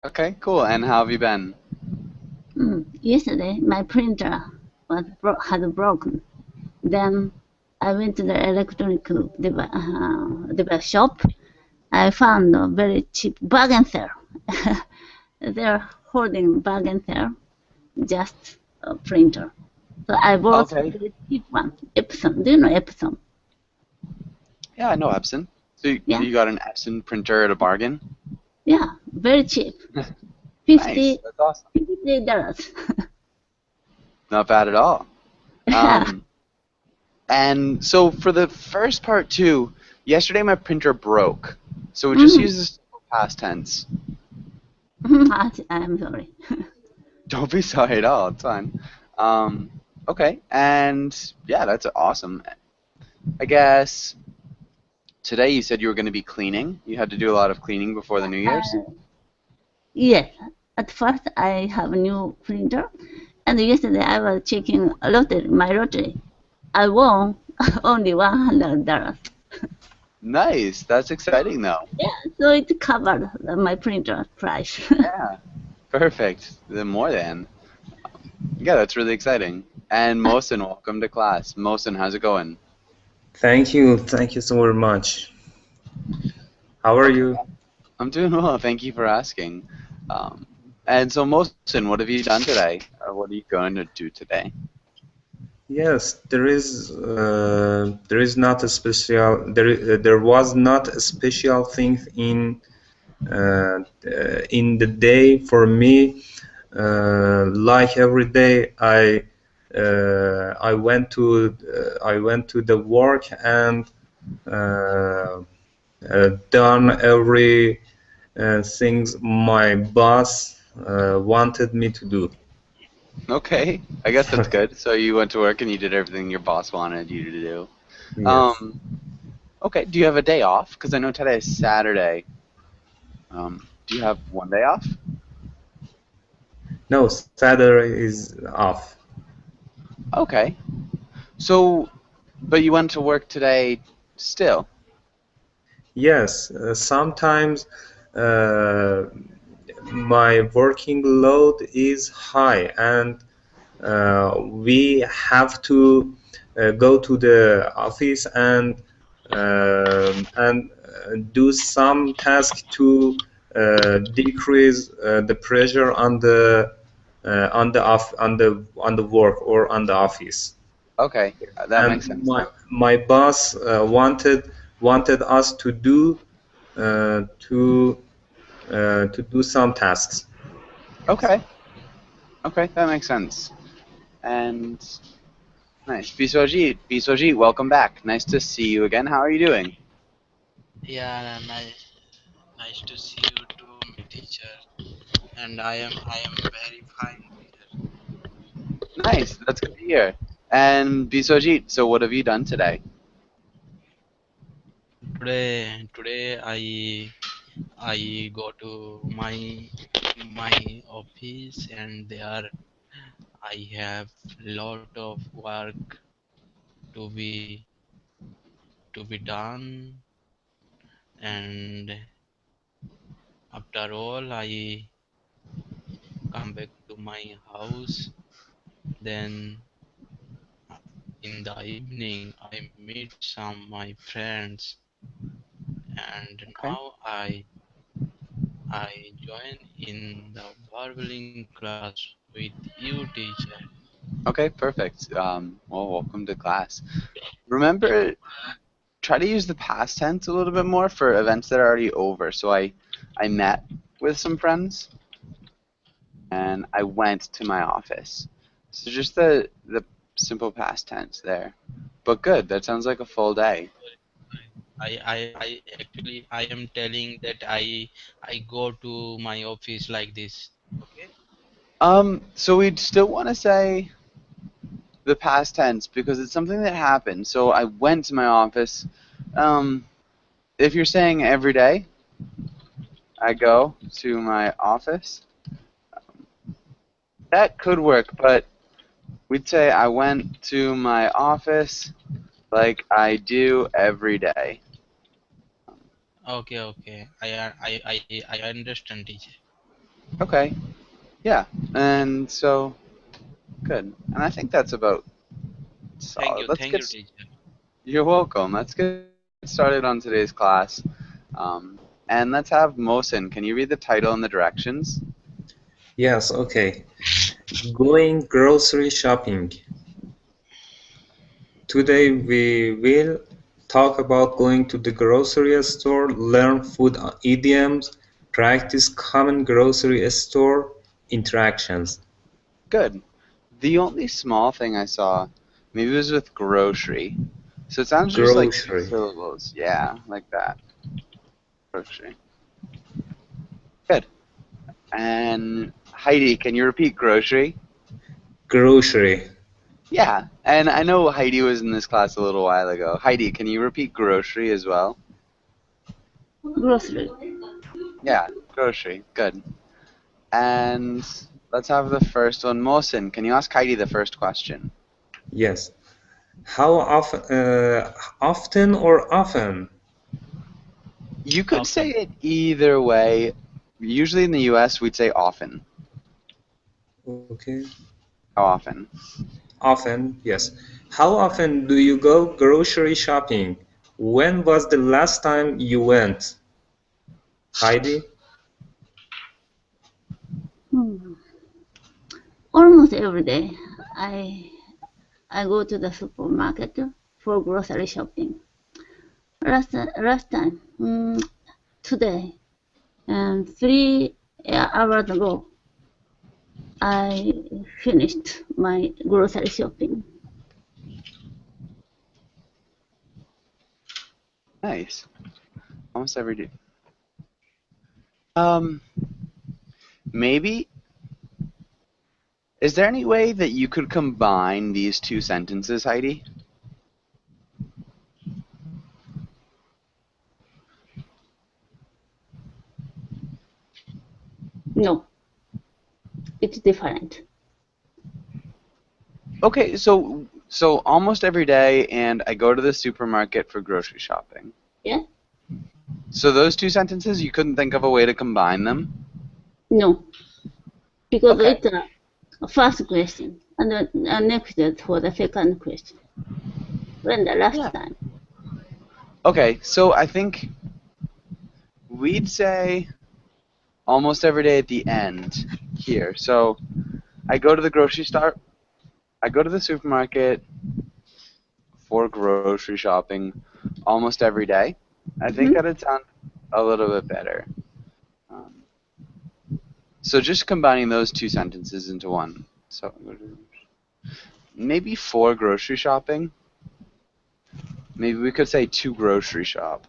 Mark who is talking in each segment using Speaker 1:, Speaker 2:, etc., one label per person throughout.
Speaker 1: Okay, cool. And how have you been?
Speaker 2: Yesterday, my printer had broken. Then I went to the electronic device shop. I found a very cheap bargain sale. They're holding bargain sale, just a printer. So I bought a
Speaker 1: Okay.
Speaker 2: very cheap one, Epson. Do you know Epson?
Speaker 1: Yeah, I know Epson. So you,
Speaker 2: Yeah,
Speaker 1: you got an Epson printer at a bargain?
Speaker 2: yeah, very cheap.
Speaker 1: Nice.
Speaker 2: 50,
Speaker 1: That's awesome.
Speaker 2: $53.
Speaker 1: Not bad at all. Um, and so for the first part too, yesterday my printer broke. So it just
Speaker 2: mm,
Speaker 1: uses past tense.
Speaker 2: I'm sorry.
Speaker 1: Don't be sorry at all. It's fine. Um, okay. And yeah, that's awesome. I guess today you said you were going to be cleaning. You had to do a lot of cleaning before the New Year's.
Speaker 2: Uh, yes, at first I have a new printer, and yesterday I was checking my lottery. I won only $100.
Speaker 1: Nice. That's exciting though.
Speaker 2: Yeah, so it covered my printer price.
Speaker 1: Yeah. Perfect. Then more than. Yeah, that's really exciting. And Mohsen, welcome to class. Mohsen, how's it going?
Speaker 3: Thank you so very much. How are
Speaker 1: Okay,
Speaker 3: you?
Speaker 1: I'm doing well. Thank you for asking. Um, and so, Mohsen, what have you done today? Or what are you going to do today?
Speaker 3: Yes, there is not a special there was not a special thing in the day for me. Like every day, I went to the work and done every things my boss wanted me to do.
Speaker 1: Okay, I guess that's good. So you went to work and you did everything your boss wanted you to do.
Speaker 3: Yes.
Speaker 1: Um, okay, do you have a day off? Because I know today is Saturday. Do you have one day off?
Speaker 3: No, Saturday is off.
Speaker 1: Okay. So, but you went to work today still.
Speaker 3: Yes, sometimes uh, my working load is high, and we have to go to the office and do some task to decrease the pressure on the work or on the office.
Speaker 1: Okay, that
Speaker 3: And
Speaker 1: makes sense.
Speaker 3: my boss wanted us to do uh, to to do some tasks.
Speaker 1: Okay, okay, that makes sense. And nice. Biswajit, welcome back. Nice to see you again. How are you doing?
Speaker 4: Yeah, nice to see you too, my teacher. And I am very fine, teacher.
Speaker 1: Nice, that's good to hear. And Biswajit, so what have you done today?
Speaker 4: Today I go to my office, and there I have lot of work to be done. And after all, I come back to my house. Then in the evening, I meet some my friends, and
Speaker 1: Okay.
Speaker 4: now I join in the barbering class with you, teacher.
Speaker 1: Okay, perfect. Well, welcome to class. Remember, try to use the past tense a little bit more for events that are already over. So I met with some friends and I went to my office. So just the simple past tense there. But good, that sounds like a full day.
Speaker 4: I actually I am telling that I go to my office like this. Okay.
Speaker 1: So we'd still want to say the past tense because it's something that happened. So I went to my office. Um, if you're saying every day, I go to my office. That could work, but we'd say I went to my office like I do every day.
Speaker 4: Okay. I understand, teacher.
Speaker 1: Okay. Yeah. And so good. And I think that's about solid. Let's
Speaker 4: Thank
Speaker 1: get.
Speaker 4: you, teacher.
Speaker 1: You're welcome. Let's get started on today's class. And let's have Mohsin. Can you read the title and the directions?
Speaker 3: Yes, okay. Going grocery shopping. Today we will talk about going to the grocery store, learn food idioms, practice common grocery store interactions.
Speaker 1: Good. The only small thing I saw, maybe it was with grocery. So it sounds just like two
Speaker 3: Grocery.
Speaker 1: syllables. Yeah, like that. Grocery. Good. And Heidi, can you repeat grocery?
Speaker 3: Grocery.
Speaker 1: Yeah. And I know Heidi was in this class a little while ago. Heidi, can you repeat grocery as well?
Speaker 2: Grocery.
Speaker 1: Yeah, grocery. Good. And let's have the first one. Mohsin, can you ask Heidi the first question?
Speaker 3: Yes. How often? Often or often?
Speaker 1: You could say
Speaker 4: Often.
Speaker 1: it either way. Usually in the US, we'd say often.
Speaker 3: Okay.
Speaker 1: How often?
Speaker 3: Often, yes. How often do you go grocery shopping? When was the last time you went? Heidi?
Speaker 2: Hmm. Almost every day, I I go to the supermarket for grocery shopping. Last time, today, and 3 hours ago, I finished my grocery shopping.
Speaker 1: Nice. Almost every day. Um, maybe. Is there any way that you could combine these two sentences, Heidi?
Speaker 2: No, it's different.
Speaker 1: Okay, so almost every day, and I go to the supermarket for grocery shopping.
Speaker 2: Yeah?
Speaker 1: So those two sentences, you couldn't think of a way to combine them?
Speaker 2: No, because
Speaker 1: Okay.
Speaker 2: it's a first question, and next is for the second question. When the last
Speaker 1: Yeah.
Speaker 2: time.
Speaker 1: Okay, so I think we'd say almost every day at the end here. So I go to the grocery store, I go to the supermarket for grocery shopping almost every day. I think
Speaker 2: Mm-hmm.
Speaker 1: that'd sound a little bit better. Um, so just combining those two sentences into one. So maybe for grocery shopping. Maybe we could say to grocery shop.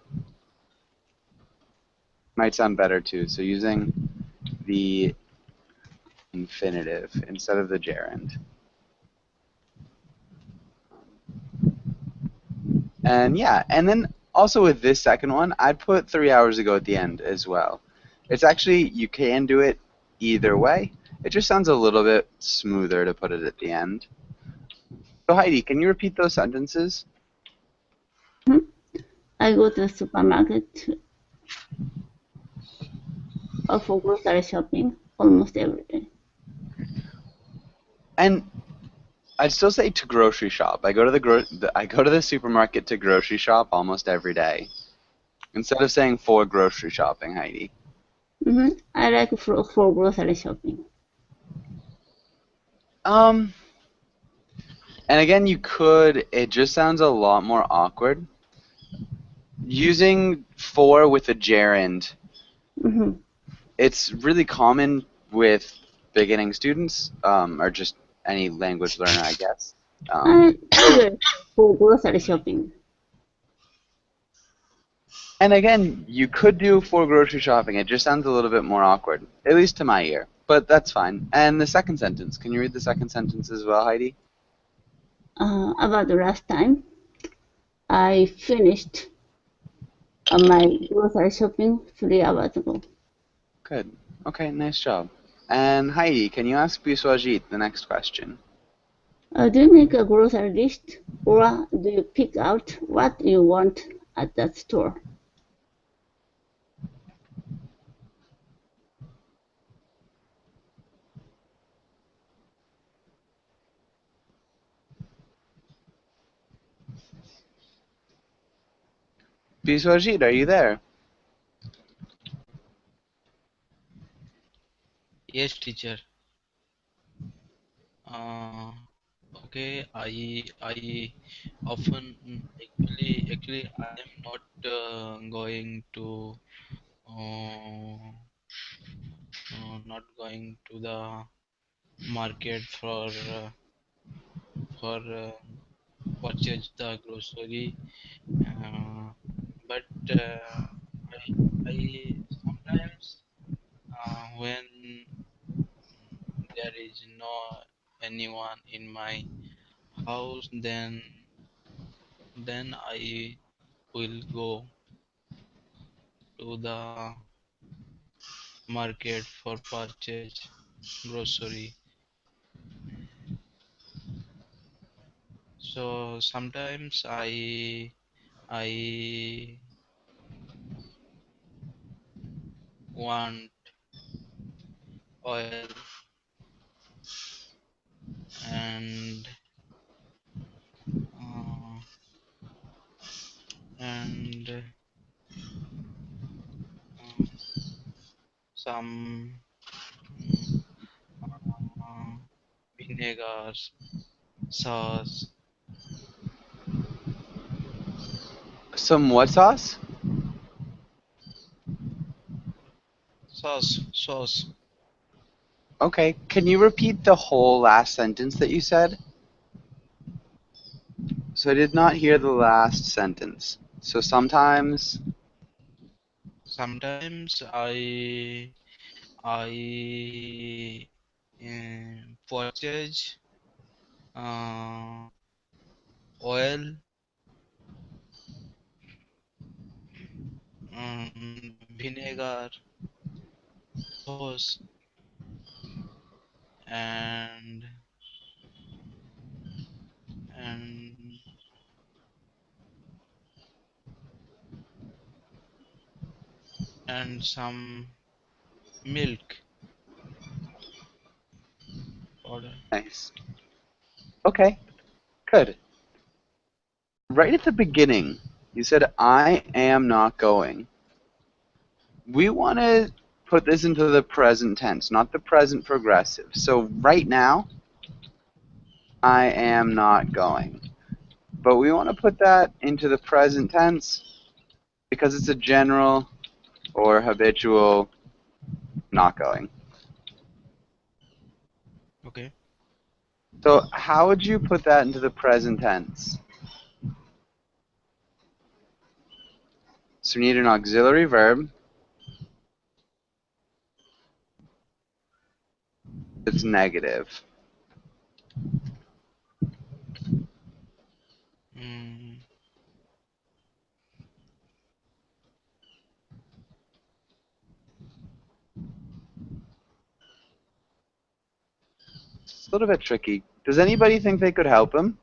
Speaker 1: Might sound better too. So using the infinitive instead of the gerund. And yeah, and then also with this second one, I'd put 3 hours ago at the end as well. It's actually, you can do it either way. It just sounds a little bit smoother to put it at the end. So Heidi, can you repeat those sentences?
Speaker 2: I go to the supermarket for grocery shopping almost every day.
Speaker 1: And I'd still say to grocery shop. I go to I go to the supermarket to grocery shop almost every day. Instead of saying for grocery shopping, Heidi.
Speaker 2: I like for grocery shopping.
Speaker 1: Um, and again, you could, it just sounds a lot more awkward. Using for with a gerund,
Speaker 2: Mm-hmm.
Speaker 1: it's really common with beginning students, or just any language learner, I guess.
Speaker 2: Always for grocery shopping.
Speaker 1: And again, you could do for grocery shopping. It just sounds a little bit more awkward, at least to my ear. But that's fine. And the second sentence, can you read the second sentence as well, Heidi?
Speaker 2: About the last time, I finished my grocery shopping 3 hours ago.
Speaker 1: Good. Okay, nice job. And Heidi, can you ask Biswajit the next question?
Speaker 2: Do you make a grocery list, or do you pick out what you want at that store?
Speaker 1: Biswajit, are you there?
Speaker 4: Yes, teacher. Okay, I often actually I am not going to not going to the market for purchase the grocery, uh, but I sometimes when there is no anyone in my house, then I will go to the market for purchase grocery. So sometimes I want oil and uh, and some mm, uh, vinegars, sauce,
Speaker 1: Some what sauce?
Speaker 4: sauce.
Speaker 1: Okay, can you repeat the whole last sentence that you said? So I did not hear the last sentence. So sometimes,
Speaker 4: Sometimes I purchase oil, vinegar, sauce, and and and some milk powder.
Speaker 1: nice. Okay, good. Right at the beginning, you said, I am not going. We want to put this into the present tense, not the present progressive. So right now, I am not going. But we want to put that into the present tense because it's a general or habitual not going.
Speaker 4: Okay.
Speaker 1: So how would you put that into the present tense? So we need an auxiliary verb that's negative.
Speaker 4: Mm,
Speaker 1: It's a little bit tricky. Does anybody think they could help him?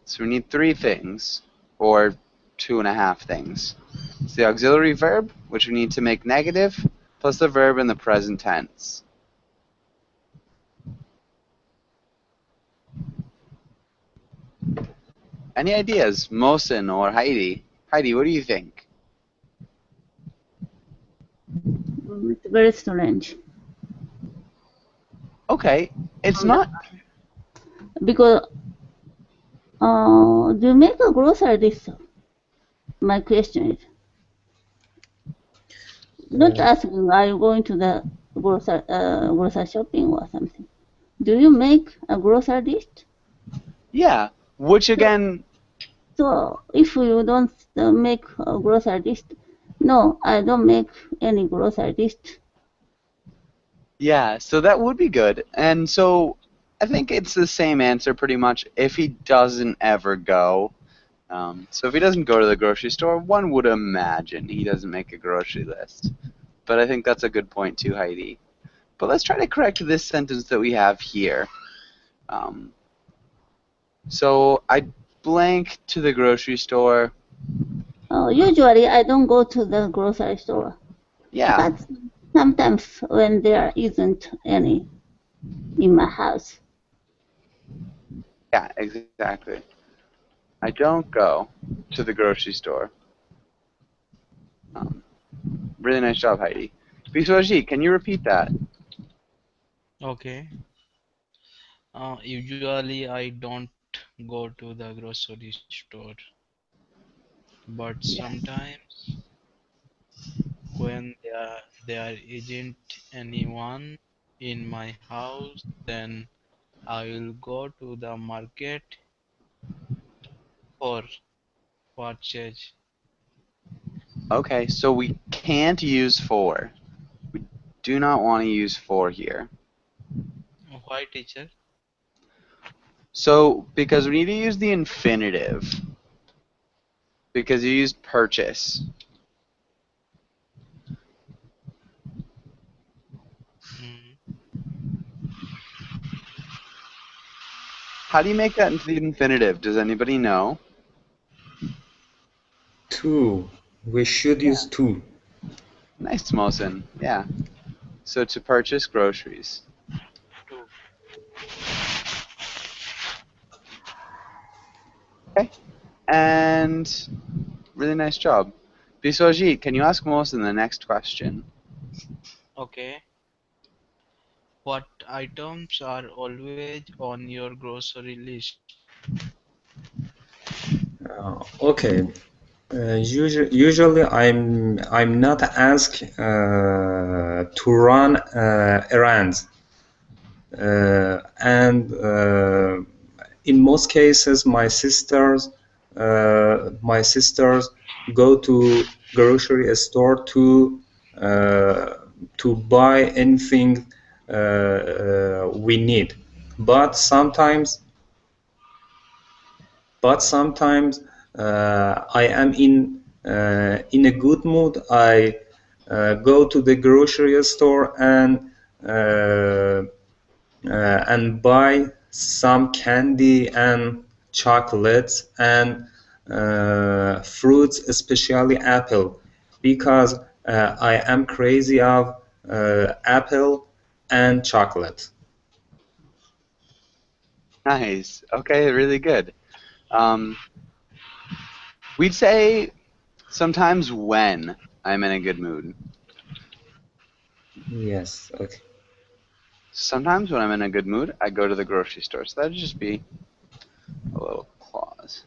Speaker 1: So we need three things, or 2.5 things. It's the auxiliary verb, which we need to make negative, plus the verb in the present tense. Any ideas? Mohsen or Heidi? Heidi, what do you think?
Speaker 2: It's very strange
Speaker 1: Okay, it's not.
Speaker 2: because do you make a grocery list? My question is not asking are you going to the grocery shopping or something. Do you make a grocery list?
Speaker 1: Yeah, which again,
Speaker 2: So if you don't make a grocery list, no, I don't make any grocery list.
Speaker 1: yeah, so that would be good. And so I think it's the same answer pretty much if he doesn't ever go. So if he doesn't go to the grocery store, one would imagine he doesn't make a grocery list. But I think that's a good point too, Heidi. But let's try to correct this sentence that we have here. So I blank to the grocery store.
Speaker 2: Usually I don't go to the grocery store.
Speaker 1: Yeah.
Speaker 2: But Sometimes when there isn't any in my house.
Speaker 1: Yeah, exactly. I don't go to the grocery store. Um, really nice job, Heidi. Biswaji, can you repeat that?
Speaker 4: Okay. Usually I don't go to the grocery store, but
Speaker 1: Yeah.
Speaker 4: sometimes when there isn't anyone in my house, then I will go to the market for purchase.
Speaker 1: Okay, so we can't use for. We do not want to use for here.
Speaker 4: Why, teacher?
Speaker 1: So, because we need to use the infinitive. Because you use purchase.
Speaker 4: Mm,
Speaker 1: How do you make that into the infinitive? Does anybody know?
Speaker 3: To. We should use to.
Speaker 1: Nice, Mohsen. Yeah. So to purchase groceries.
Speaker 4: two.
Speaker 1: Okay. And really nice job. Biswaji, can you ask Mohsen the next question?
Speaker 4: Okay. What items are always on your grocery list?
Speaker 3: Okay. Usually, I'm not asked to run errands, and in most cases, my sisters go to grocery store to buy anything we need. But sometimes I am in a good mood. I go to the grocery store and buy some candy and chocolates and fruits, especially apple, because I am crazy of apple and chocolate.
Speaker 1: Nice. Okay, really good. We'd say sometimes when I'm in a good mood.
Speaker 3: Yes. Okay.
Speaker 1: Sometimes when I'm in a good mood, I go to the grocery store. So that'd just be a little clause.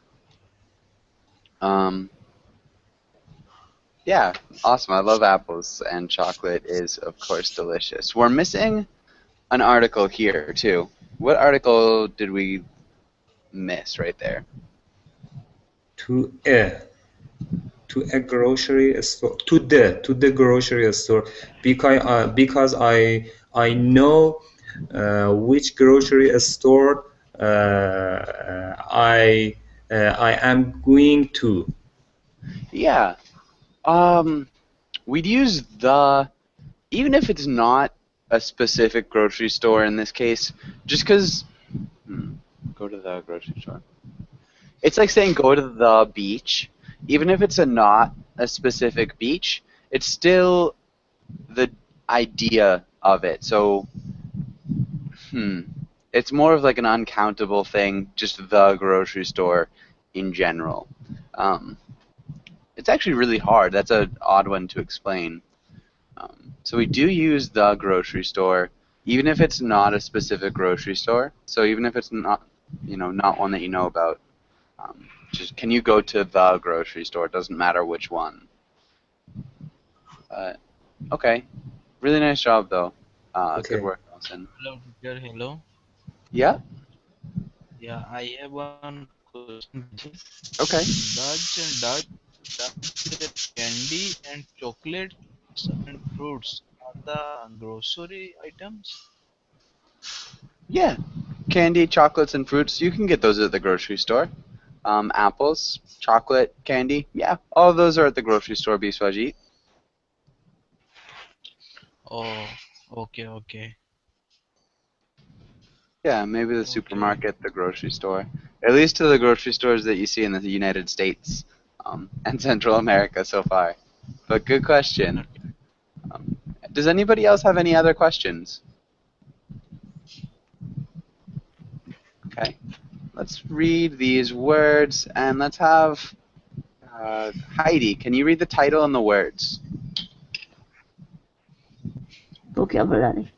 Speaker 1: Yeah, awesome. I love apples, and chocolate is, of course, delicious. We're missing an article here, too. What article did we miss right there?
Speaker 3: To a grocery store, to the grocery store, because I know which grocery store I am going to.
Speaker 1: Yeah. We'd use the, even if it's not a specific grocery store in this case, just because, go to the grocery store. It's like saying go to the beach. Even if it's not a specific beach, it's still the idea of it. So, it's more of like an uncountable thing, just the grocery store in general. Um, it's actually really hard. That's an odd one to explain. So we do use the grocery store, even if it's not a specific grocery store. So even if it's not, not one that you know about, just can you go to the grocery store? It doesn't matter which one. Okay, really nice job though. Good
Speaker 3: Okay.
Speaker 1: work, Nelson.
Speaker 4: Hello, teacher. Hello.
Speaker 1: Yeah.
Speaker 4: Yeah, I have one question, teacher.
Speaker 1: Okay.
Speaker 4: Does candy and chocolates and fruits are the grocery items?
Speaker 1: Yeah. Candy, chocolates, and fruits. You can get those at the grocery store. Apples, chocolate, candy. Yeah, all of those are at the grocery store, Biswaji.
Speaker 4: Oh, okay, okay,
Speaker 1: Yeah, maybe the
Speaker 4: okay.
Speaker 1: supermarket, the grocery store. At least to the grocery stores that you see in the United States and Central America so far. But good question.
Speaker 4: Okay.
Speaker 1: Um, Does anybody else have any other questions? Okay, let's read these words and let's have Heidi. Can you read the title and the words?
Speaker 2: Vocabulary.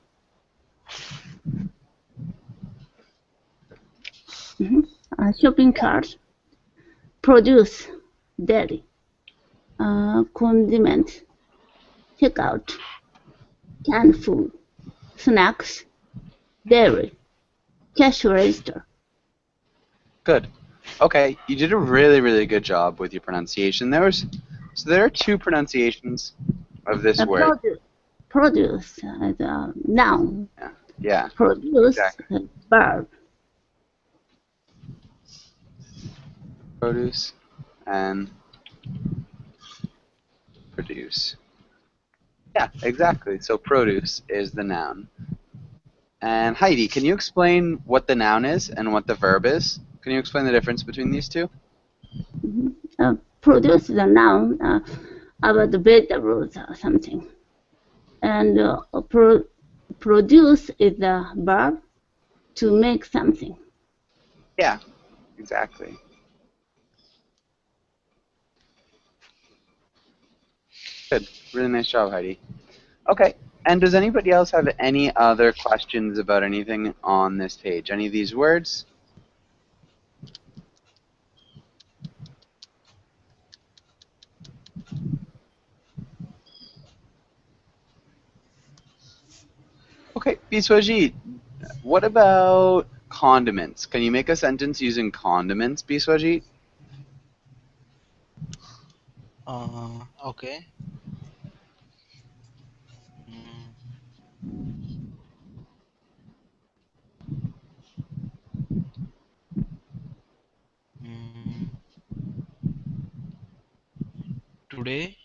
Speaker 2: Shopping cart. Produce. Dairy. Condiment. Takeout. Canned food. Snacks. Dairy. Cash register.
Speaker 1: Good. Okay, you did a really, really good job with your pronunciation. There are two pronunciations of this word.
Speaker 2: Produce. Noun.
Speaker 1: Yeah.
Speaker 2: Produce.
Speaker 1: Exactly.
Speaker 2: Verb.
Speaker 1: Produce and produce. Yeah, exactly. So produce is the noun. And Heidi, can you explain what the noun is and what the verb is? Can you explain the difference between these two?
Speaker 2: Produce the noun about the vegetables or something. And produce is the verb to make something.
Speaker 1: Yeah, exactly. Good. Really nice job, Heidi. Okay. And does anybody else have any other questions about anything on this page? Any of these words? Okay, Biswajit, what about condiments? Can you make a sentence using condiments, Biswajit?
Speaker 4: Okay. Mm, mm, today,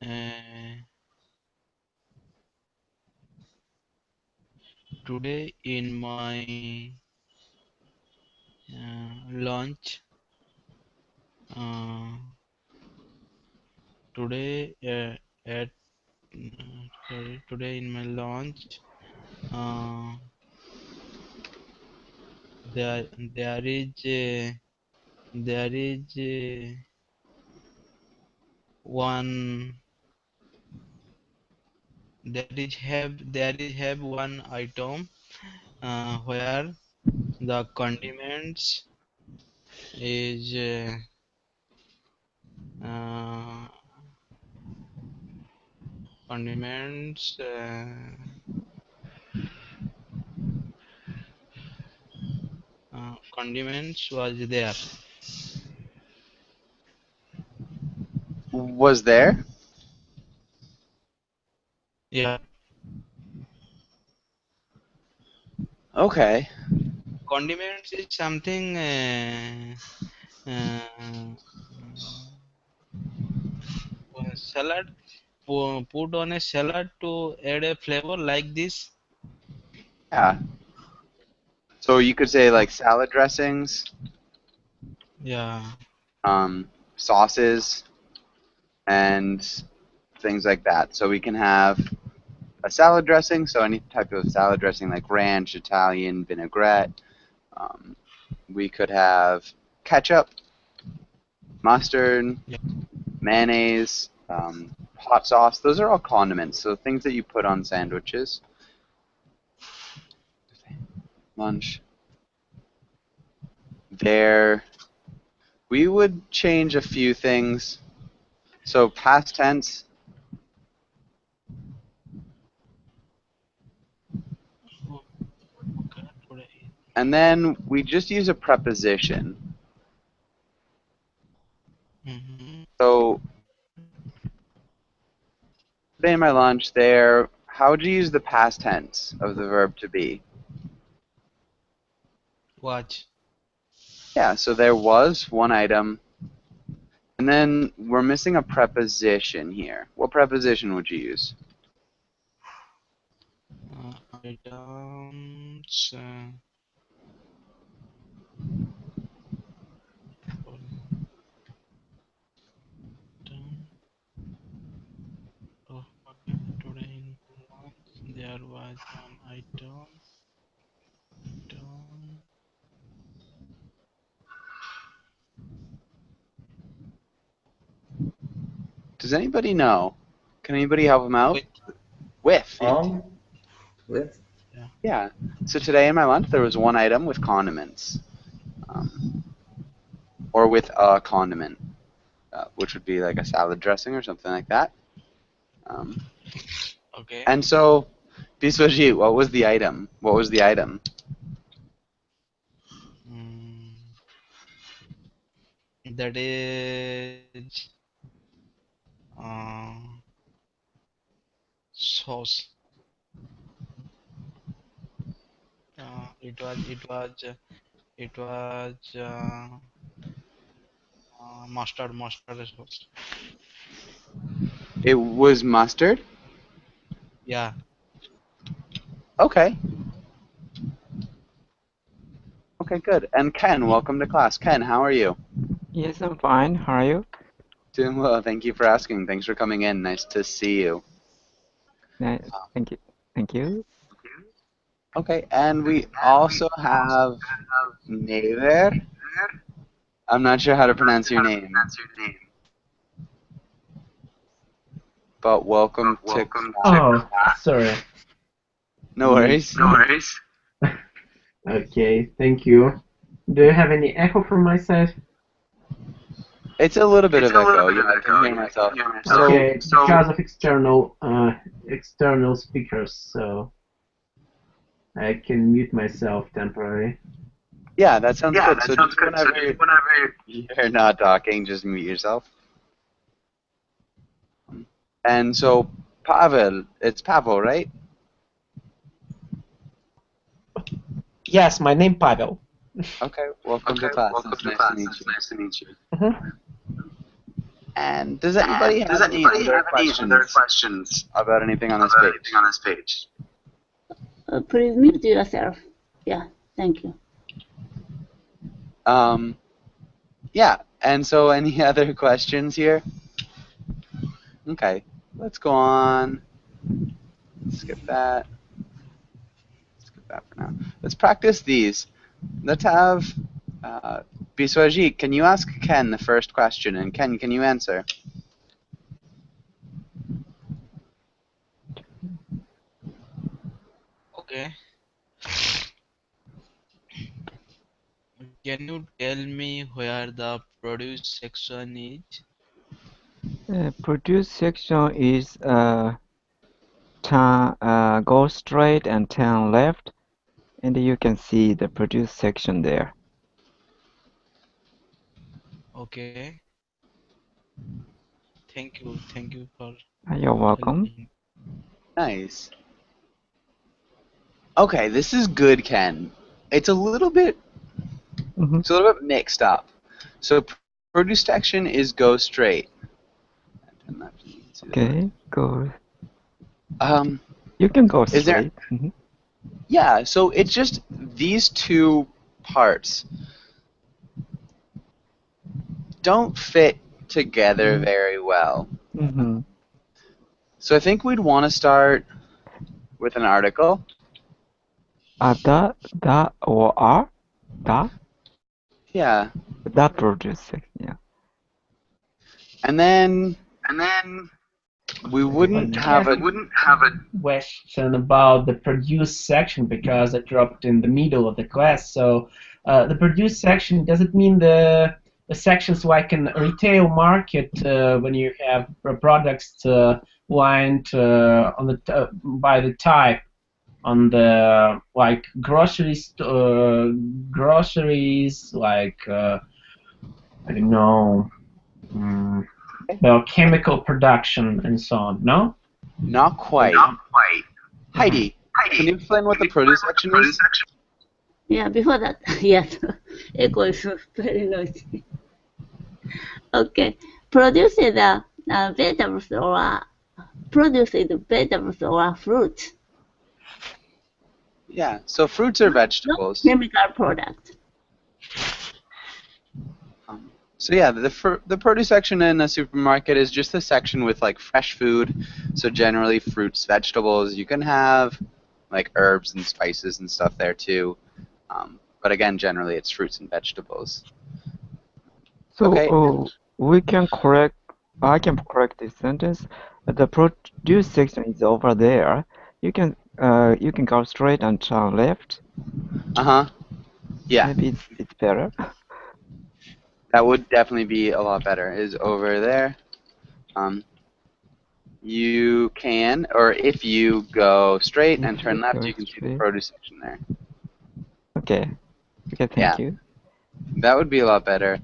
Speaker 4: uh, today in my lunch, uh, today at sorry, today in my lunch, uh, there is there is one there is have one item where the condiments is uh, condiments condiments was there.
Speaker 1: Was there?
Speaker 4: Yeah,
Speaker 1: Okay.
Speaker 4: condiments is something salad, put on a salad to add a flavor like this.
Speaker 1: Yeah. So you could say like salad dressings,
Speaker 4: Yeah,
Speaker 1: sauces, and things like that. So we can have a salad dressing, so any type of salad dressing like ranch, Italian, vinaigrette. Um, we could have ketchup, mustard,
Speaker 4: yeah.
Speaker 1: mayonnaise, hot sauce. Those are all condiments, so things that you put on sandwiches. Lunch. There. We would change a few things. So past tense,
Speaker 4: Oh, okay, today.
Speaker 1: and then we just use a preposition.
Speaker 4: Mm-hmm.
Speaker 1: So today my lunch, there. How would you use the past tense of the verb to be?
Speaker 4: Watch.
Speaker 1: Yeah, so there was one item, and then we're missing a preposition here. What preposition would you use?
Speaker 4: Items. Item, oh, I don't.
Speaker 1: Does anybody know? Can anybody help him out?
Speaker 4: With.
Speaker 1: With.
Speaker 3: With?
Speaker 1: Yeah. So today in my lunch there was one item with condiments, or with a condiment, which would be like a salad dressing or something like that.
Speaker 4: Okay.
Speaker 1: And so, Biswajit, what was the item? What was the item?
Speaker 4: Mm, that is sauce. It was mustard sauce.
Speaker 1: It was mustard?
Speaker 4: Yeah.
Speaker 1: Okay. Okay, good. And Ken, welcome to class. Ken, how are you?
Speaker 5: Yes, I'm fine. How are you?
Speaker 1: Doing well. Thank you for asking. Thanks for coming in. Nice to see you.
Speaker 5: Nice. Thank you. Thank you.
Speaker 1: Okay, and we also have Never. I'm not sure how to pronounce your name, but welcome to class.
Speaker 6: Oh, sorry.
Speaker 1: No worries.
Speaker 6: Okay, thank you. Do you have any echo from my side?
Speaker 1: It's a little bit of echo. Yeah, I can hear myself.
Speaker 6: Okay, it's because of external speakers, so I can mute myself temporarily.
Speaker 1: Yeah, that sounds good. So just whenever you're not talking, just mute yourself. And so, Pavel, it's Pavel, right?
Speaker 6: Yes, my name Pavel.
Speaker 1: Okay, welcome to class. It's nice to meet you.
Speaker 6: Mm-hmm.
Speaker 1: And does anybody have any other questions about anything on this page?
Speaker 2: Please mute yourself. Yeah, thank you.
Speaker 1: Yeah, and so any other questions here? Okay, let's go on. Skip that. Skip that for now. Let's practice these. Let's have Biswajit, can you ask Ken the first question? And Ken, can you answer?
Speaker 4: Okay. Can you tell me where the produce section is?
Speaker 5: Produce section is go straight and turn left, and you can see the produce section there.
Speaker 4: Okay. Thank you. Thank you for
Speaker 5: You're welcome.
Speaker 4: helping.
Speaker 1: Nice. Okay, this is good, Ken. It's a little bit mixed up. So produce section is go straight.
Speaker 5: Okay, go.
Speaker 1: Um,
Speaker 5: You can go
Speaker 1: is there?
Speaker 5: straight.
Speaker 1: Yeah. So it's just these two parts don't fit together very well. So I think we'd want to start with an article.
Speaker 5: The or are? The?
Speaker 1: Yeah.
Speaker 5: That produce section, yeah.
Speaker 1: And then we wouldn't have a
Speaker 6: question about the produce section because I dropped in the middle of the class. So the produce section, does it mean the sections like in retail market when you have products lined on the by the type on the like groceries like I don't know. Well, chemical production and so on, no?
Speaker 1: Not quite. Heidi, can you explain what the produce section is?
Speaker 2: Yeah, before that, yes, echo is very noisy. Okay, produce is vegetables or fruit.
Speaker 1: Yeah, so fruits or vegetables.
Speaker 2: No chemical product.
Speaker 1: So yeah, the produce section in a supermarket is just a section with like fresh food. So generally fruits, vegetables. You can have like herbs and spices and stuff there too. But again, generally it's fruits and vegetables.
Speaker 5: So
Speaker 1: Okay.
Speaker 5: I can correct this sentence. The produce section is over there. You can go straight and turn left.
Speaker 1: Yeah.
Speaker 5: Maybe it's better.
Speaker 1: That would definitely be a lot better. Is over there. You can, or if you go straight and turn left, you can see the produce section there.
Speaker 5: Okay. Thank you.
Speaker 1: That would be a lot better.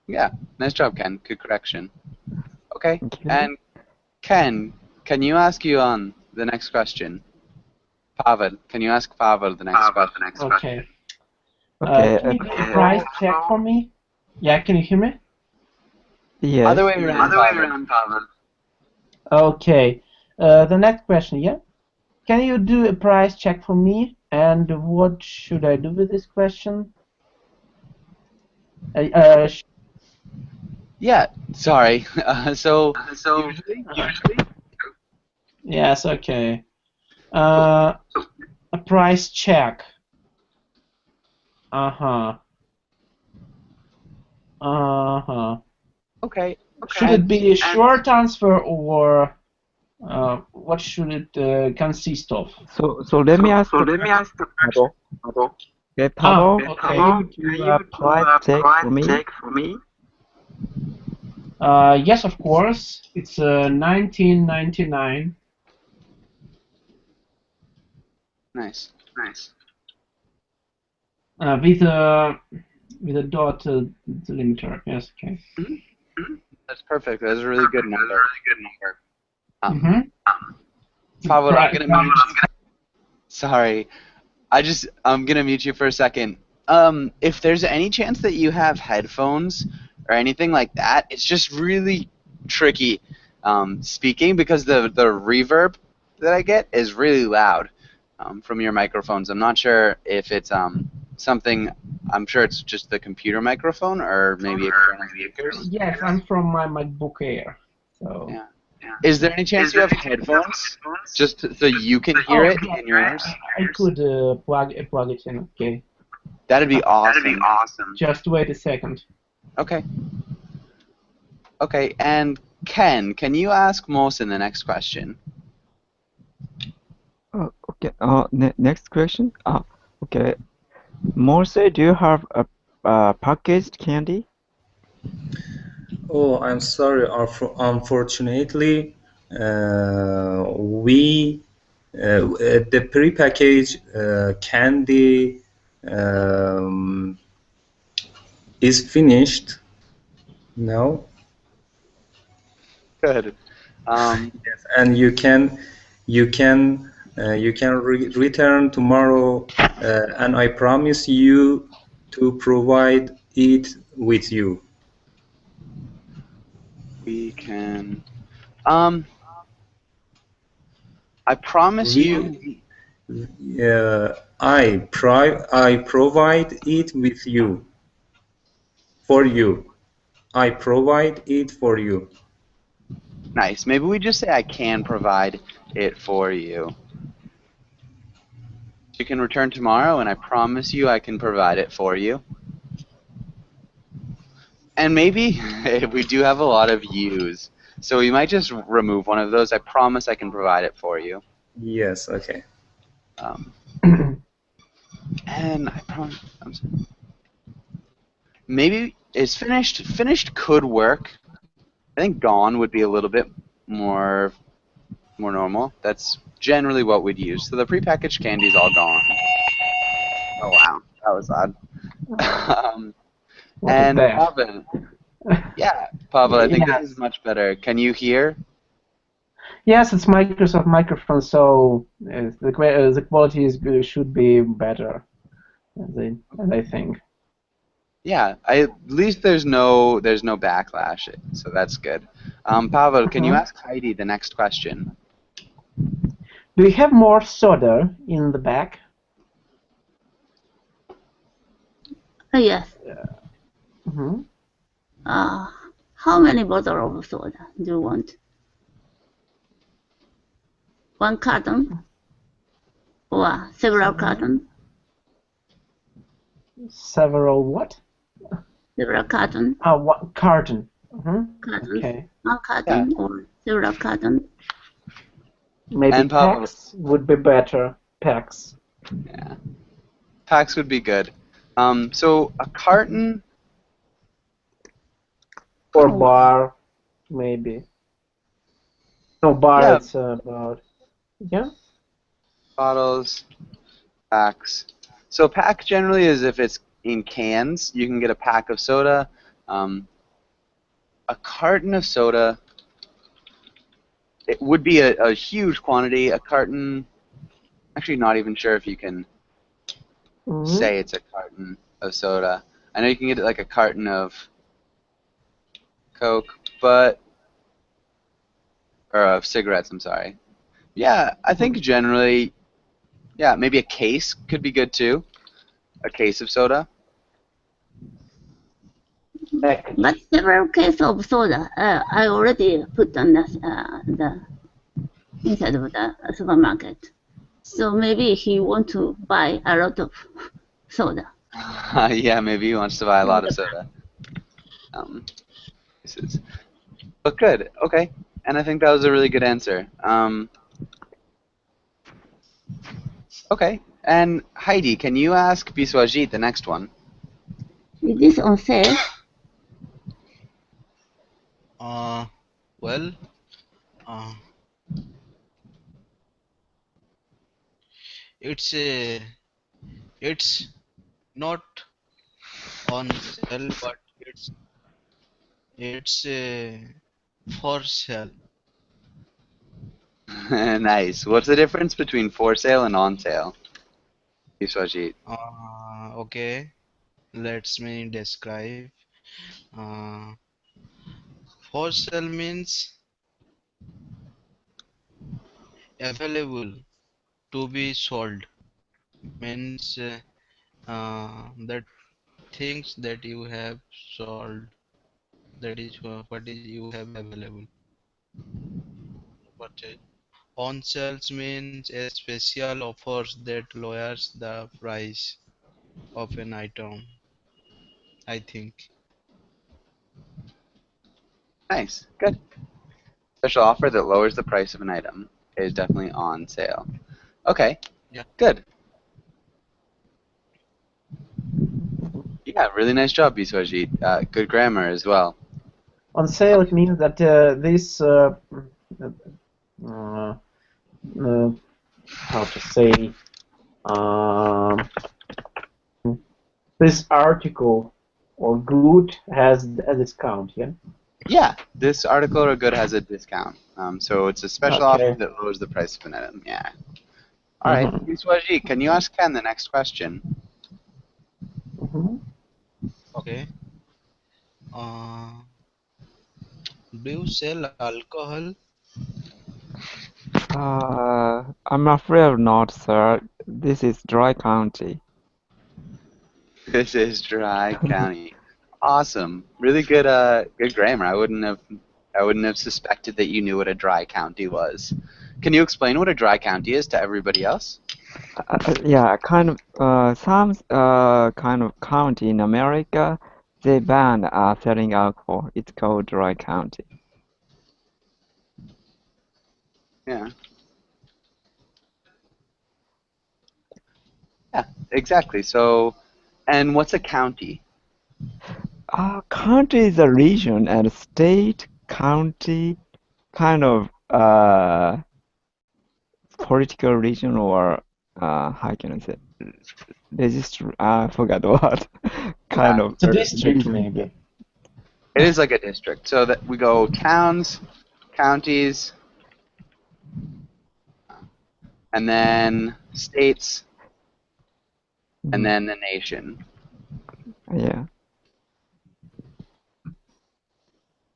Speaker 1: Yeah, nice job, Ken. Good correction. Okay,
Speaker 5: Thank you.
Speaker 1: and Ken, can you ask you on the next question? Pavel, can you ask Pavel the next question?
Speaker 6: Okay.
Speaker 5: Okay.
Speaker 6: Can you do a price check for me? Yeah, can you hear me?
Speaker 5: Yes.
Speaker 1: Other way around, Pavel.
Speaker 6: Okay. The next question, yeah? Can you do a price check for me? And what should I do with this question?
Speaker 1: Yeah, sorry. So usually?
Speaker 6: Yes, okay. A price check. Uh-huh.
Speaker 1: Okay.
Speaker 6: Should it be a short answer or what should it consist of?
Speaker 5: So let me ask Pavel. Okay, Pavel, can you do a price check for me?
Speaker 6: Yes, of course. It's 19.99.
Speaker 1: Nice.
Speaker 6: With a dot delimiter. Yes, okay.
Speaker 1: That's perfect. That's a really good number.
Speaker 6: Mm-hmm.
Speaker 1: Pavel, I'm gonna mute you. Sorry, I'm gonna mute you for a second. If there's any chance that you have headphones or anything like that, it's just really tricky speaking because the reverb that I get is really loud from your microphones. I'm not sure if it's something. I'm sure it's just the computer microphone or maybe external speakers.
Speaker 6: Yes, I'm from my MacBook Air. So.
Speaker 1: Yeah. Is there any chance you have headphones, just so you can hear it in your ears?
Speaker 6: I could plug it in. Okay.
Speaker 1: That'd be awesome.
Speaker 6: Just wait a second.
Speaker 1: Okay. Okay, and Ken, can you ask Mohsen the next question?
Speaker 5: Okay. Next question. Okay. Mohsen, do you have a packaged candy?
Speaker 3: Oh, I'm sorry. Unfortunately, the prepackaged candy is finished. No.
Speaker 1: Good.
Speaker 3: Yes, and you can return tomorrow, and I promise you to provide it with you.
Speaker 1: We can. I promise you.
Speaker 3: I provide it with you. For you. I provide it for you.
Speaker 1: Nice. Maybe we just say I can provide it for you. You can return tomorrow, and I promise you I can provide it for you. And maybe we do have a lot of yous, so we might just remove one of those. I promise I can provide it for you.
Speaker 3: Yes. Okay.
Speaker 1: And I promise. I'm sorry. Maybe is finished. Finished could work. I think gone would be a little bit more normal. That's generally what we'd use. So the prepackaged candy is all gone. Oh wow, that was odd. And Pavel, yeah, Pavel, I think this is much better. Can you hear?
Speaker 6: Yes, it's Microsoft microphone, so the quality should be better, as I think.
Speaker 1: Yeah, at least there's no backlash, so that's good. Pavel, can you ask Heidi the next question?
Speaker 6: Do you have more soda in the back?
Speaker 2: Yes.
Speaker 6: Mm-hmm.
Speaker 2: How many bottles of soda do you want? one carton or several cartons?
Speaker 6: Several what?
Speaker 2: Several cartons.
Speaker 6: One carton.
Speaker 2: Cartons.
Speaker 6: Okay.
Speaker 2: One carton or several cartons.
Speaker 6: Maybe
Speaker 1: And Pablo.
Speaker 6: packs would be better. Packs.
Speaker 1: Yeah. Packs would be good. So a carton.
Speaker 6: Or bar, maybe. No, bar
Speaker 1: Yeah.
Speaker 6: it's about. Yeah.
Speaker 1: Bottles, packs. So pack generally is if it's in cans. You can get a pack of soda. A carton of soda. It would be a huge quantity. A carton. Actually, not even sure if you can say it's a carton of soda. I know you can get like a carton of Coke, or of cigarettes. I'm sorry. Yeah, I think generally, yeah, maybe a case could be good too. A case of soda.
Speaker 2: But several cases of soda, I already put on the inside of the supermarket. So maybe he want to buy a lot of soda.
Speaker 1: Yeah, maybe he wants to buy a lot of soda. But good. Okay, and I think that was a really good answer. Okay, and Heidi, can you ask Biswajit the next one?
Speaker 2: Is this on sale?
Speaker 4: Well, it's not on sale, but it's for sale.
Speaker 1: Nice. What's the difference between for sale and on sale? Biswajit.
Speaker 4: Okay, let me describe. For sale means available to be sold. Means that things that you have sold, that is what is you have available. Purchase. On sales means a special offers that lowers the price of an item, I think.
Speaker 1: Nice. Good. Special offer that lowers the price of an item is definitely on sale. Okay.
Speaker 4: Yeah.
Speaker 1: Good. Yeah, really nice job, Biswajit. Good grammar as well.
Speaker 6: On sale, it means that this how to say this article or good has a discount, yeah?
Speaker 1: Yeah, this article or good has a discount. So it's a special
Speaker 6: Okay.
Speaker 1: offer that lowers the price of an item. Yeah. All right, Biswajit, can you ask Ken the next question?
Speaker 4: Okay. Do you sell alcohol?
Speaker 5: I'm afraid not, sir. This is Dry County.
Speaker 1: This is Dry County. Awesome. Really good good grammar. I wouldn't have suspected that you knew what a dry county was. Can you explain what a dry county is to everybody else?
Speaker 5: Yeah, some kind of county in America, they ban selling alcohol. It's called Dry County.
Speaker 1: Yeah. Yeah, exactly. So, and what's a county?
Speaker 5: County is a region, and state, county, kind of political region, or how can I say? Register. I forgot what. Kind of.
Speaker 6: It's a district,
Speaker 5: region.
Speaker 6: maybe.
Speaker 1: It is like a district. So that we go towns, counties, and then states, and then the nation.
Speaker 5: Yeah.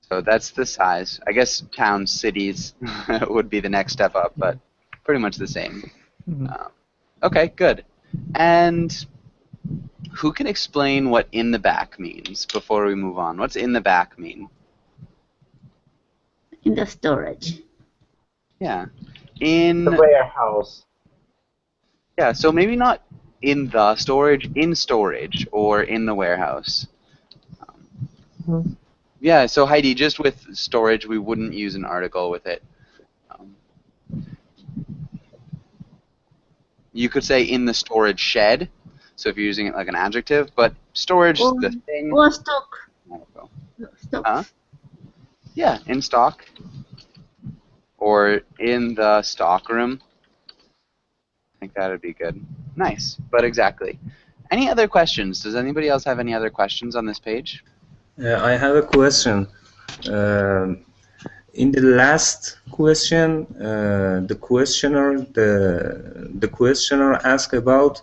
Speaker 1: So that's the size. I guess towns, cities would be the next step up, but pretty much the same. Okay, good. And who can explain what in the back means before we move on? What's in the back mean?
Speaker 2: In the storage.
Speaker 1: Yeah. in
Speaker 6: The warehouse.
Speaker 1: yeah, so maybe not in the storage, in storage, or in the warehouse.
Speaker 6: Mhm.
Speaker 1: Yeah, so Heidi, just with storage, we wouldn't use an article with it. Um, you could say in the storage shed, so if you're using it like an adjective, but storage,
Speaker 2: Or,
Speaker 1: the thing.
Speaker 2: or stock.
Speaker 1: Article.
Speaker 2: Stock.
Speaker 1: Huh? Yeah, in stock, or in the stock room. I think that would be good. Nice, but exactly. Any other questions? Does anybody else have any other questions on this page?
Speaker 3: I have a question. In the last question, the questioner asked about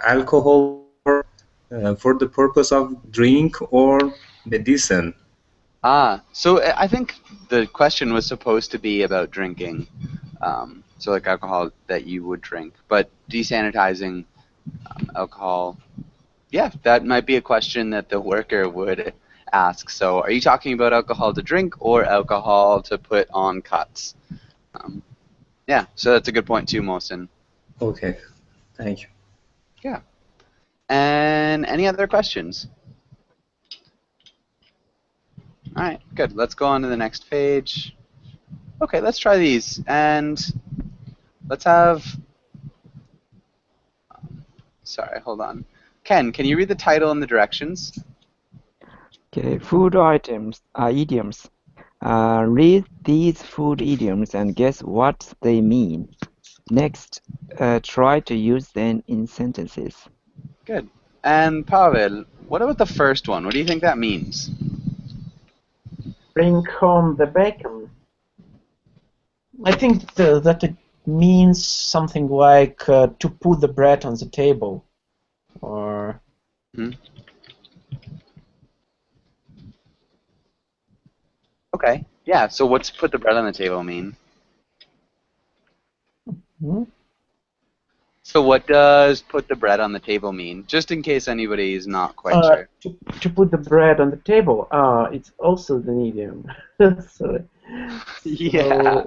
Speaker 3: alcohol for the purpose of drink or medicine.
Speaker 1: Ah, so I think the question was supposed to be about drinking, so like alcohol that you would drink, but desanitizing alcohol, yeah, that might be a question that the worker would ask. So are you talking about alcohol to drink or alcohol to put on cuts? Yeah, so that's a good point too, Mohsen.
Speaker 3: Okay, thank you.
Speaker 1: Yeah. And any other questions? All right, good. Let's go on to the next page. Okay, let's try these. And let's have... Sorry, hold on. Ken, can you read the title and the directions?
Speaker 5: Okay, food items are idioms. Read these food idioms and guess what they mean. Next, try to use them in sentences.
Speaker 1: Good. And Pavel, what about the first one? What do you think that means?
Speaker 6: Bring home the bacon. I think that it means something like to put the bread on the table, or
Speaker 1: Okay. Yeah, so what's put the bread on the table mean?
Speaker 6: Hmm?
Speaker 1: So what does put the bread on the table mean? Just in case anybody is not quite sure.
Speaker 6: to put the bread on the table. It's also an idiom. Sorry.
Speaker 1: Yeah.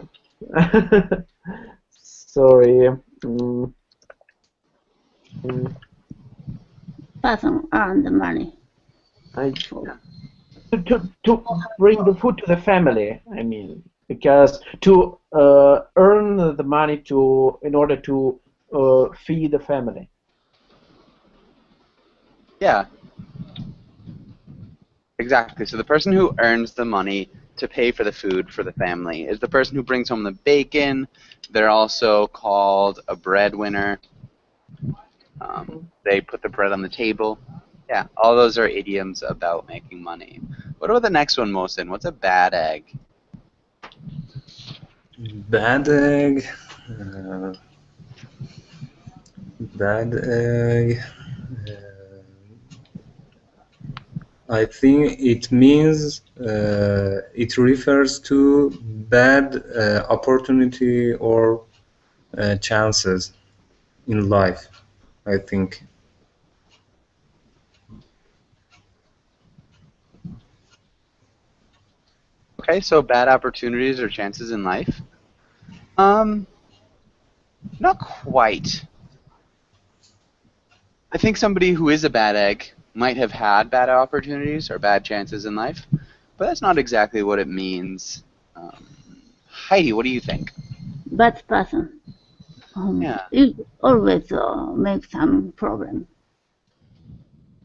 Speaker 6: Sorry.
Speaker 2: Person earn the money.
Speaker 6: To bring the food to the family. I mean, because to earn the money in order to feed the family.
Speaker 1: Yeah. Exactly. So the person who earns the money to pay for the food for the family is the person who brings home the bacon. They're also called a breadwinner. They put the bread on the table. Yeah, all those are idioms about making money. What about the next one, Mohsen? What's a bad egg?
Speaker 3: Bad egg. Bad egg. I think it means it refers to bad opportunity or chances in life, I think.
Speaker 1: Okay, so bad opportunities or chances in life? Not quite. I think somebody who is a bad egg might have had bad opportunities or bad chances in life, but that's not exactly what it means. Heidi, what do you think?
Speaker 2: Bad person.
Speaker 1: Yeah.
Speaker 2: It always make some problem.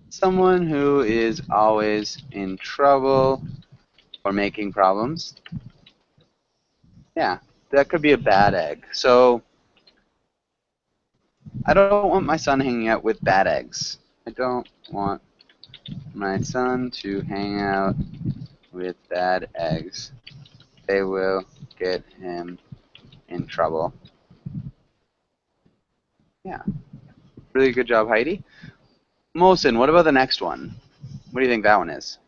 Speaker 1: Someone who is always in trouble or making problems. Yeah, that could be a bad egg. So, I don't want my son hanging out with bad eggs. I don't want my son to hang out with bad eggs. They will get him in trouble. Yeah. Really good job, Heidi. Mohsen, what about the next one? What do you think that one is?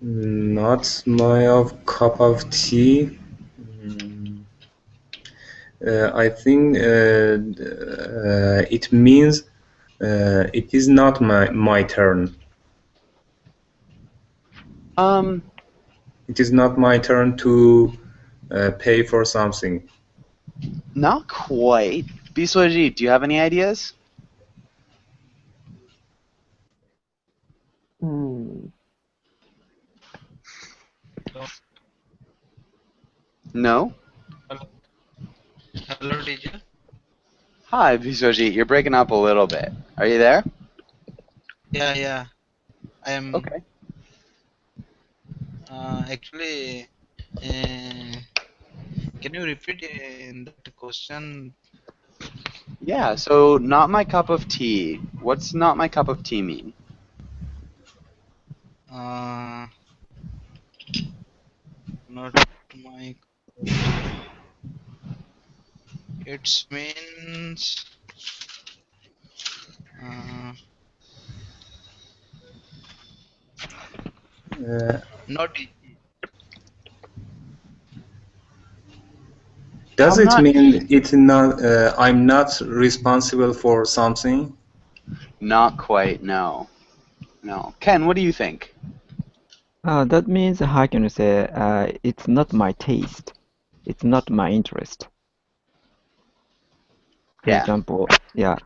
Speaker 3: Not my cup of tea. I think it means it is not my turn. It is not my turn to pay for something.
Speaker 1: Not quite. Biswajit, do you have any ideas?
Speaker 6: Hmm.
Speaker 1: No?
Speaker 4: Hello, teacher.
Speaker 1: Hi, Biswajit. You're breaking up a little bit. Are you there?
Speaker 4: Yeah. I am
Speaker 1: Okay.
Speaker 4: actually. Can you repeat that question?
Speaker 1: Yeah, so not my cup of tea. What's not my cup of tea mean?
Speaker 4: Uh, Not my. It means uh,
Speaker 3: Uh,
Speaker 4: not.
Speaker 3: does
Speaker 1: I'm
Speaker 3: it
Speaker 1: not
Speaker 3: mean it's not? I'm not responsible for something?
Speaker 1: Not quite, no. No. Ken, what do you think?
Speaker 5: That means how can you say it's not my taste, it's not my interest. For
Speaker 1: Yeah.
Speaker 5: example, yeah.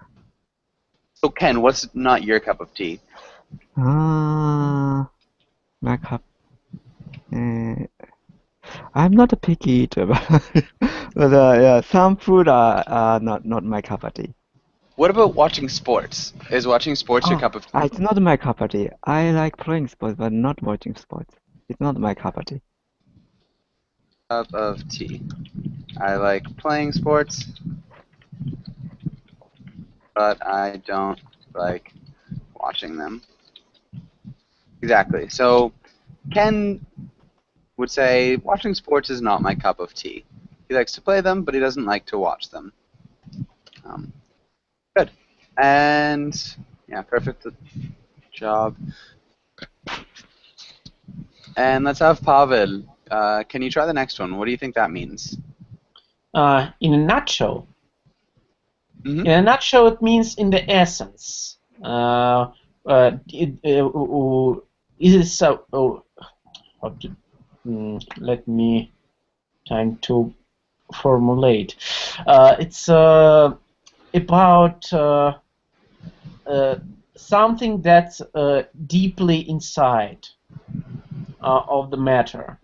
Speaker 1: So Ken, what's not your cup of tea?
Speaker 5: My cup. I'm not a picky eater, but yeah, some food are not my cup of tea.
Speaker 1: What about watching sports? Is watching sports your
Speaker 5: Oh,
Speaker 1: cup of tea?
Speaker 5: it's not my cup of tea. I like playing sports, but not watching sports. It's not my cup of tea.
Speaker 1: Cup of tea. I like playing sports, but I don't like watching them. Exactly. So Ken would say watching sports is not my cup of tea. He likes to play them, but he doesn't like to watch them. Um, good. And yeah, perfect job. And let's have Pavel. Can you try the next one? What do you think that means?
Speaker 6: In a nutshell,
Speaker 1: Mm-hmm.
Speaker 6: it means in the essence. It is so. How to, let me time to formulate. It's about something that's deeply inside of the matter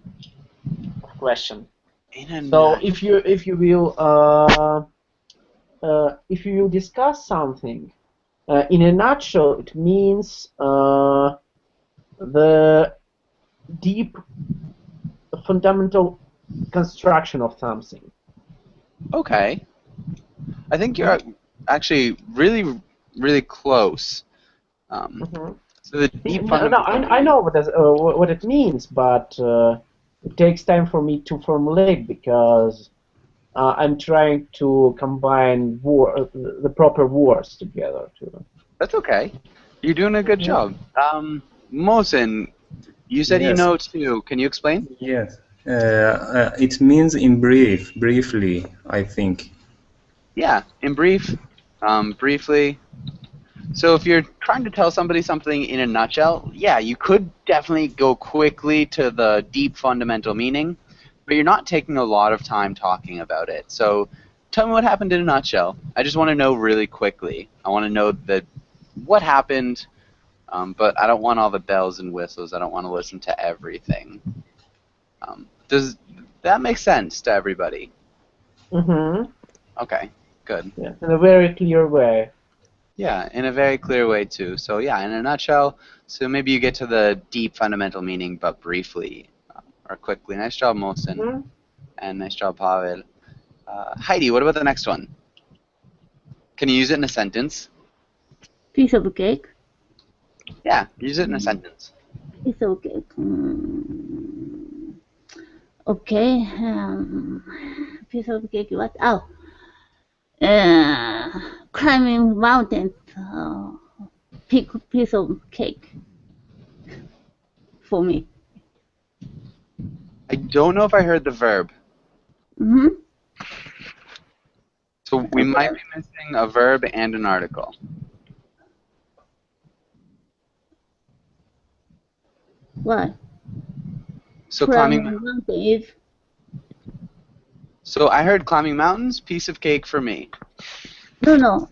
Speaker 6: of question.
Speaker 1: In a
Speaker 6: So
Speaker 1: nut.
Speaker 6: if you will discuss something in a nutshell, it means the deep fundamental construction of something.
Speaker 1: Okay. I think you're actually really, really close.
Speaker 6: Mm-hmm.
Speaker 1: So the deep
Speaker 6: No,
Speaker 1: fundamental
Speaker 6: I
Speaker 1: meaning.
Speaker 6: know what it means, but it takes time for me to formulate because I'm trying to combine the proper words together.
Speaker 1: That's okay. You're doing a good job. Mohsen, you said you
Speaker 3: Yes.
Speaker 1: know too. Can you explain?
Speaker 3: Yes. It means in briefly, I think.
Speaker 1: Yeah, in brief, briefly. So if you're trying to tell somebody something in a nutshell, yeah, you could definitely go quickly to the deep fundamental meaning, but you're not taking a lot of time talking about it. So tell me what happened in a nutshell. I just want to know really quickly. I want to know what happened, but I don't want all the bells and whistles. I don't want to listen to everything. Does that make sense to everybody?
Speaker 6: Mm-hmm.
Speaker 1: Okay, good.
Speaker 6: Yeah, in a very clear way.
Speaker 1: Yeah, in a very clear way too. So yeah, in a nutshell, so maybe you get to the deep fundamental meaning, but briefly or quickly. Nice job, Mohsen,
Speaker 6: Mm-hmm.
Speaker 1: and nice job, Pavel. Heidi, what about the next one? Can you use it in a sentence?
Speaker 2: Piece of cake.
Speaker 1: Yeah, use it in a sentence.
Speaker 2: Piece of cake. Okay. Piece of cake. What? Oh. Climbing mountain. Piece of cake for me.
Speaker 1: I don't know if I heard the verb,
Speaker 2: Mm-hmm.
Speaker 1: so we
Speaker 2: Okay.
Speaker 1: might be missing a verb and an article.
Speaker 2: Why?
Speaker 1: So
Speaker 2: Climbing
Speaker 1: climbing.
Speaker 2: mountain is
Speaker 1: So I heard climbing mountains, piece of cake for me.
Speaker 2: no.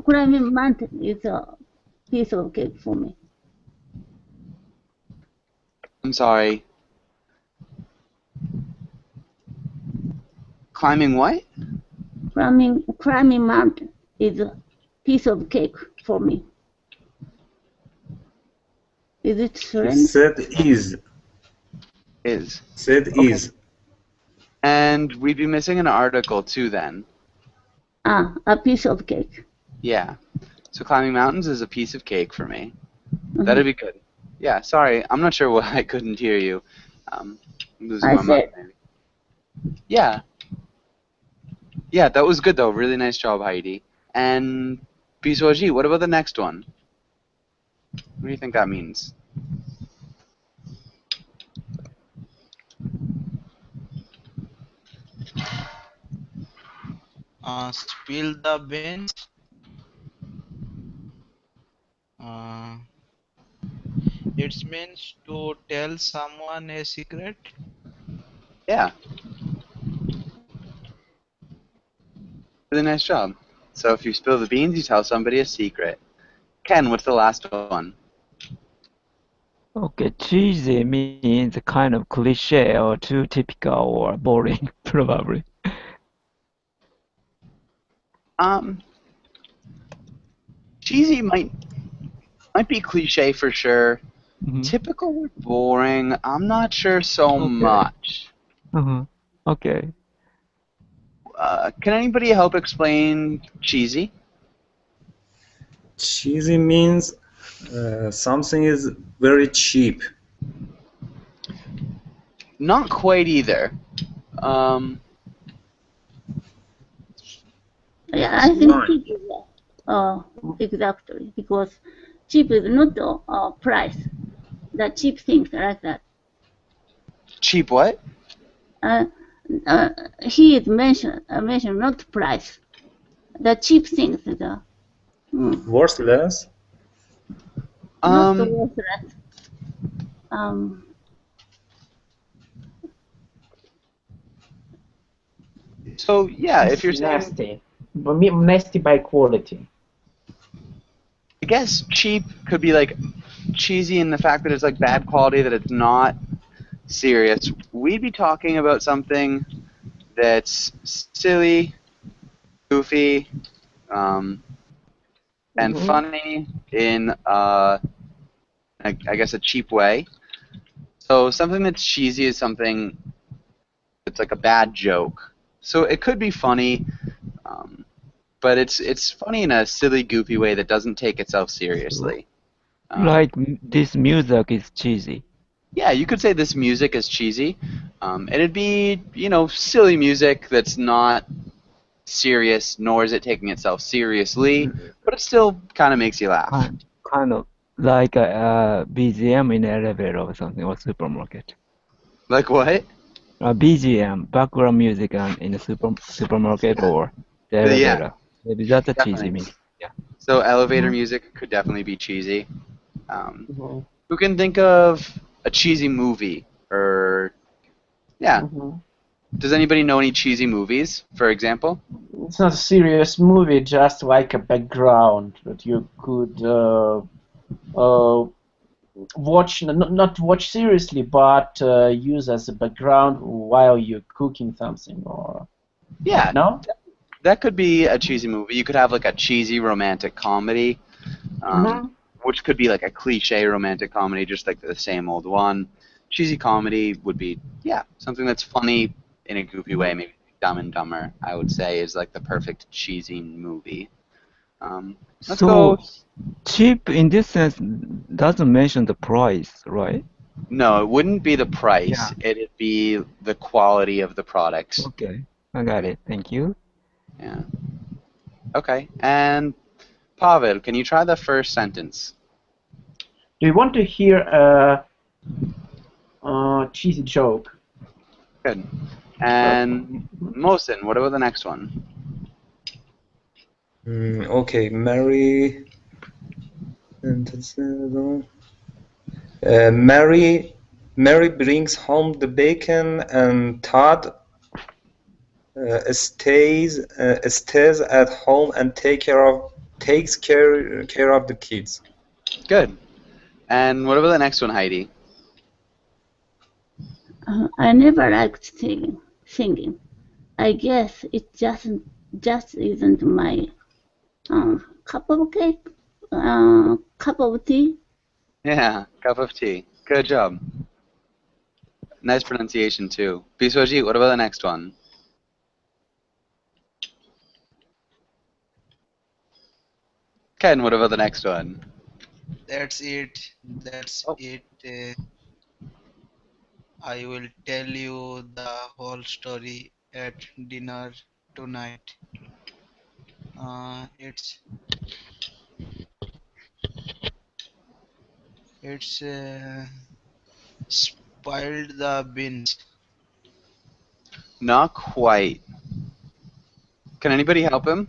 Speaker 2: Climbing mountain is a piece of cake for me.
Speaker 1: I'm sorry. Climbing what?
Speaker 2: Climbing mountain is a piece of cake for me. Is it
Speaker 3: He
Speaker 2: strange?
Speaker 3: said is.
Speaker 1: Is.
Speaker 3: Said
Speaker 1: Okay.
Speaker 3: is.
Speaker 1: And we'd be missing an article too then.
Speaker 2: A piece of cake.
Speaker 1: Yeah. So climbing mountains is a piece of cake for me.
Speaker 2: Mhm.
Speaker 1: That'd be good. Yeah, sorry. I'm not sure why I couldn't hear you. I'm losing
Speaker 2: I
Speaker 1: my mind
Speaker 2: said-
Speaker 1: maybe. Yeah. Yeah, that was good though. Really nice job, Heidi. And Biswaji, what about the next one? What do you think that means?
Speaker 4: Spill the beans. Uh, it means to tell someone a secret.
Speaker 1: Yeah. Really nice job. So if you spill the beans, you tell somebody a secret. Ken, what's the last one?
Speaker 5: Okay, cheesy means kind of cliche or too typical or boring, probably.
Speaker 1: Cheesy might be cliche for sure.
Speaker 5: Mhm.
Speaker 1: Typical or boring, I'm not sure so
Speaker 5: Okay.
Speaker 1: much.
Speaker 5: Okay.
Speaker 1: Can anybody help explain cheesy?
Speaker 3: Cheesy means something is very cheap.
Speaker 1: Not quite either.
Speaker 2: Yeah, I think
Speaker 3: Right.
Speaker 2: cheap is exactly because cheap is not the price. The cheap things like that.
Speaker 1: Cheap what?
Speaker 2: He is mentioned not price. The cheap things
Speaker 3: Worthless.
Speaker 2: not worthless.
Speaker 1: So yeah, if you're saying,
Speaker 6: nasty, but nasty by quality.
Speaker 1: I guess cheap could be like cheesy in the fact that it's like bad quality, that it's not serious. We'd be talking about something that's silly, goofy, and
Speaker 6: Mhm.
Speaker 1: funny in I guess a cheap way. So something that's cheesy is something that's like a bad joke. So it could be funny, but it's funny in a silly, goofy way that doesn't take itself seriously.
Speaker 5: Like this music is cheesy.
Speaker 1: Yeah, you could say this music is cheesy. It'd be, silly music that's not serious, nor is it taking itself seriously, but it still kind of makes you laugh.
Speaker 5: Kind of like a BGM in elevator or something, or supermarket.
Speaker 1: Like what?
Speaker 5: BGM, background music in the supermarket or the
Speaker 1: Yeah,
Speaker 5: elevator. Maybe that's a cheesy
Speaker 1: definitely.
Speaker 5: mean. Yeah.
Speaker 1: So elevator music could definitely be cheesy.
Speaker 6: Mhm.
Speaker 1: Who can think of a cheesy movie? Or, yeah.
Speaker 6: Mhm.
Speaker 1: Does anybody know any cheesy movies, for example?
Speaker 6: It's not a serious movie, just like a background that you could watch, not watch seriously, but use as a background while you're cooking something, or
Speaker 1: Yeah,
Speaker 6: no?
Speaker 1: that could be a cheesy movie. You could have like a cheesy romantic comedy, which could be like a cliche romantic comedy, just like the same old one. Cheesy comedy would be, yeah, something that's funny in a goofy way, maybe Dumb and Dumber, I would say, is like the perfect cheesy movie. Let's
Speaker 5: So
Speaker 1: go.
Speaker 5: cheap in this sense doesn't mention the price, right?
Speaker 1: No, it wouldn't be the price. It'd be the quality of the products.
Speaker 5: Okay, I got it. Thank you.
Speaker 1: Yeah. Okay, and Pavel, can you try the first sentence?
Speaker 6: Do you want to hear a cheesy joke?
Speaker 1: Good. And Mohsen, what about the next one?
Speaker 3: Okay, Mary Mary brings home the bacon, and Todd stays at home and takes care of the kids.
Speaker 1: Good. And what about the next one, Heidi?
Speaker 2: I never liked singing. I guess it just isn't my cup of cake, cup of tea.
Speaker 1: Yeah, cup of tea. Good job. Nice pronunciation too. Biswajit, what about the next one? Ken, what about the next one?
Speaker 4: That's it. That's
Speaker 1: Oh.
Speaker 4: it. I will tell you the whole story at dinner tonight. It's spoiled the beans.
Speaker 1: Not quite. Can anybody help him?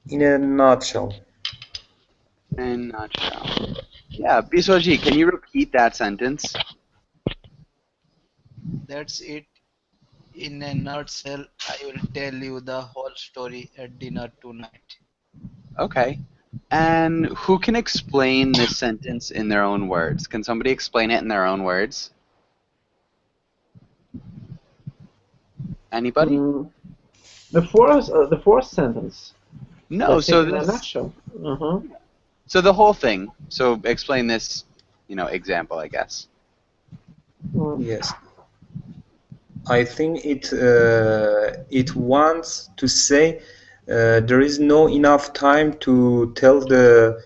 Speaker 3: In a nutshell.
Speaker 1: In a nutshell. Yeah, Biswajit, can you repeat that sentence?
Speaker 4: That's it. In a nutshell, I will tell you the whole story at dinner tonight.
Speaker 1: Okay. And who can explain this sentence in their own words? Can somebody explain it in their own words? Anybody?
Speaker 6: The fourth sentence.
Speaker 1: No,
Speaker 6: That's
Speaker 1: so
Speaker 6: it in a
Speaker 1: this,
Speaker 6: nutshell. Uh-huh.
Speaker 1: so the whole thing. So explain this, example, I guess.
Speaker 3: Yes. I think it wants to say there is no enough time to tell the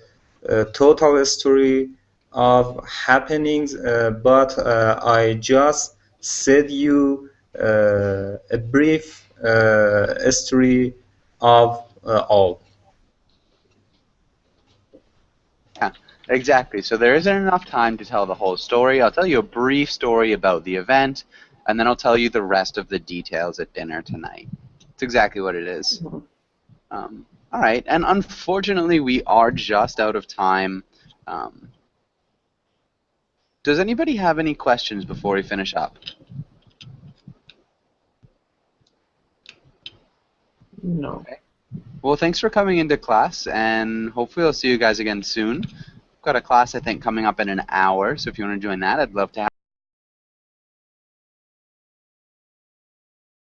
Speaker 3: total story of happenings, but I just said you a brief story of all.
Speaker 1: Yeah, exactly. So there isn't enough time to tell the whole story. I'll tell you a brief story about the event, and then I'll tell you the rest of the details at dinner tonight. It's exactly what it is. All right, and unfortunately, we are just out of time. Does anybody have any questions before we finish up?
Speaker 6: No.
Speaker 1: Okay. Well, thanks for coming into class, and hopefully I'll see you guys again soon. I've got a class, I think, coming up in an hour, so if you want to join that, I'd love to have